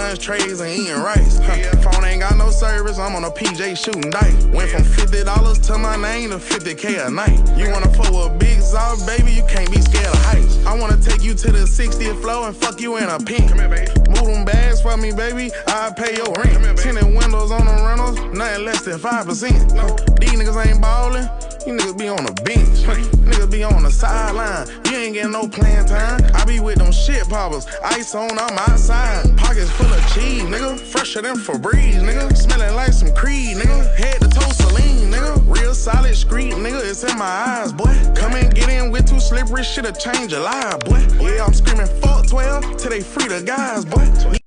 lunch trays and eating rice. Phone ain't got no service, I'm on a PJ shooting dice. Went from $50 to my name to 50K a night. You wanna fuck with a big sauce, baby, you can't be scared of heights. I wanna take you to the 60th floor and fuck you in a pink. Come here, baby. Move them bags for me, baby, I'll pay your rent. Tinted windows on the rentals, nothing less than 5%. These niggas ain't ballin', you niggas be on the bench. Niggas be on the sideline, you ain't getting no playing time. I be with them shit poppers, ice on, I'm outside. Pockets full of cheese, nigga, fresher than Febreze, nigga. Smelling like some Creed, nigga, head to toe Celine, nigga. Real solid street, nigga, it's in my eyes, boy. Come and get in with too slippery, shit'll change your life, boy. Yeah, I'm screaming fuck 12 till they free the guys, boy.